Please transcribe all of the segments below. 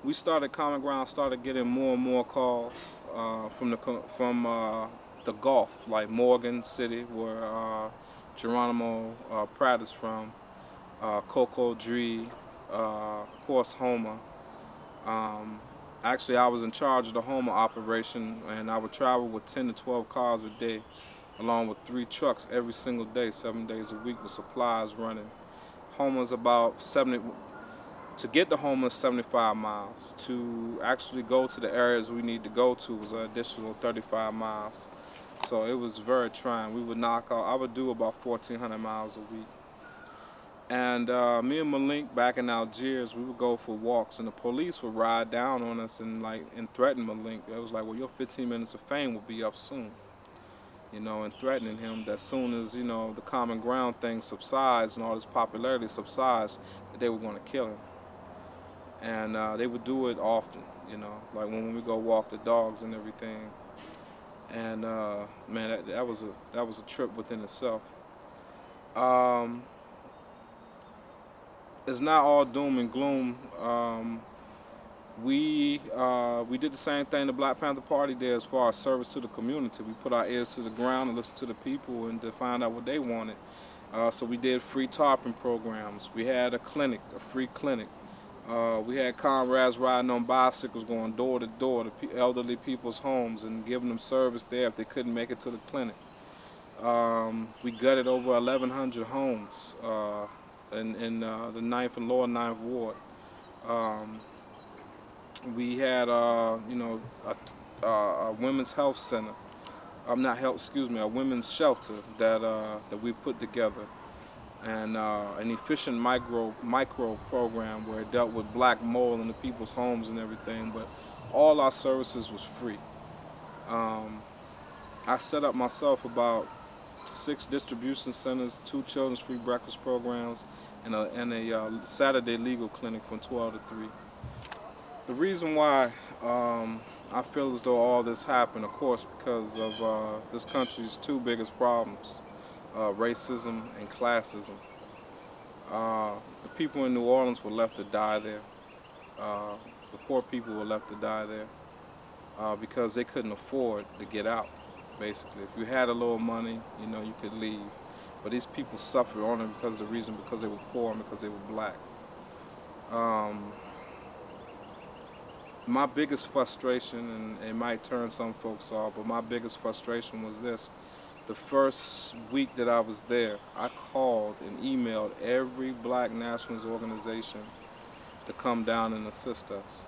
we started Common Ground, started getting more and more calls from the Gulf, like Morgan City, where Geronimo Pratt is from, Coco Dree, of course Homer. Um, Actually, I was in charge of the Homer operation, and I would travel with 10 to 12 cars a day, along with 3 trucks every single day, 7 days a week, with supplies running. Homer's about 70. To get to Homer is 75 miles. To actually go to the areas we need to go to was an additional 35 miles. So it was very trying. We would knock out, I would do about 1,400 miles a week. And me and Malik back in Algiers, we would go for walks, and the police would ride down on us and threaten Malik. It was like, well, your 15 minutes of fame will be up soon, and threatening him that soon as the Common Ground thing subsides and all this popularity subsides, that they were going to kill him. And they would do it often, like when we go walk the dogs and everything. And man, that was a trip within itself. Um, it's not all doom and gloom. We did the same thing the Black Panther Party did as far as service to the community. We put our ears to the ground and listened to the people and to find out what they wanted. So we did free tarping programs. We had a clinic, a free clinic. We had comrades riding on bicycles going door to door to elderly people's homes and giving them service there if they couldn't make it to the clinic. We gutted over 1,100 homes in the 9th and Lower 9th Ward. We had, a women's health center. Not health, excuse me, a women's shelter that we put together, and an efficient micro program where it dealt with black mold in the people's homes and everything. But all our services was free. I set up myself about 6 distribution centers, 2 children's free breakfast programs, and a Saturday legal clinic from 12 to 3. The reason why I feel as though all this happened, of course, because of this country's 2 biggest problems, racism and classism. The people in New Orleans were left to die there. The poor people were left to die there because they couldn't afford to get out, basically. If you had a little money, you could leave. But these people suffered only because they were poor and because they were black. My biggest frustration, and it might turn some folks off, but my biggest frustration was this. The first week that I was there, I called and emailed every black nationalist organization to come down and assist us.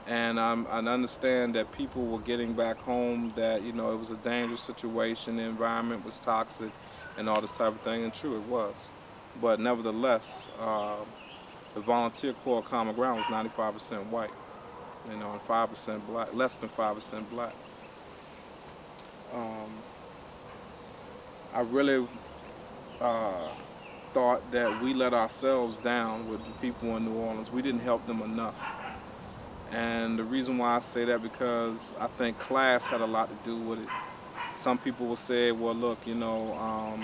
And I understand that people were getting back home, that it was a dangerous situation, the environment was toxic, and all this type of thing, and true, it was. But nevertheless, the volunteer corps of Common Ground was 95% white. And 5% black, less than 5% black. I really thought that we let ourselves down with the people in New Orleans. We didn't help them enough. And the reason why I say that, because I think class had a lot to do with it. Some people will say, well, look, I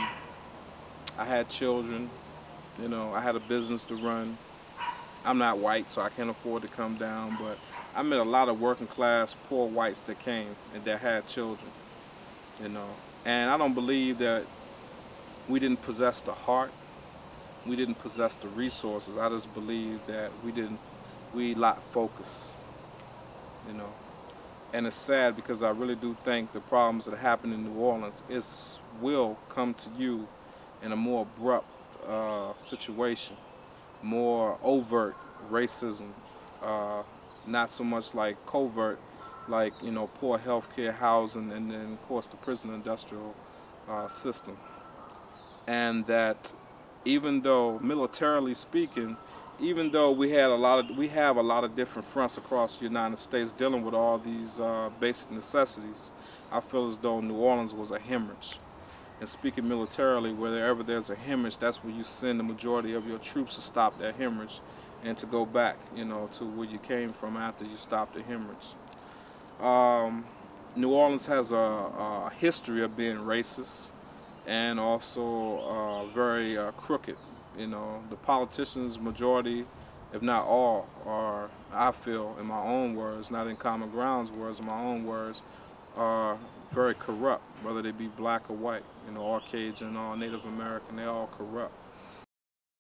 had children, I had a business to run. I'm not white, so I can't afford to come down, but I met a lot of working class, poor whites that came and that had children, And I don't believe that we didn't possess the heart, we didn't possess the resources. I just believe that we lacked focus, And it's sad because I really do think the problems that happen in New Orleans will come to you in a more abrupt situation, more overt racism, not so much like covert, like poor healthcare, housing, and then of course the prison industrial system. And that even though militarily speaking, even though we have a lot of different fronts across the United States dealing with all these basic necessities, I feel as though New Orleans was a hemorrhage. And speaking militarily, wherever there's a hemorrhage, that's where you send the majority of your troops to stop that hemorrhage and to go back, to where you came from after you stopped the hemorrhage. New Orleans has a history of being racist and also very crooked. The politicians, majority, if not all, are, I feel, in my own words, not in Common Ground's words, in my own words, are very corrupt, whether they be black or white. You know, all Cajun, all Native American, they're all corrupt.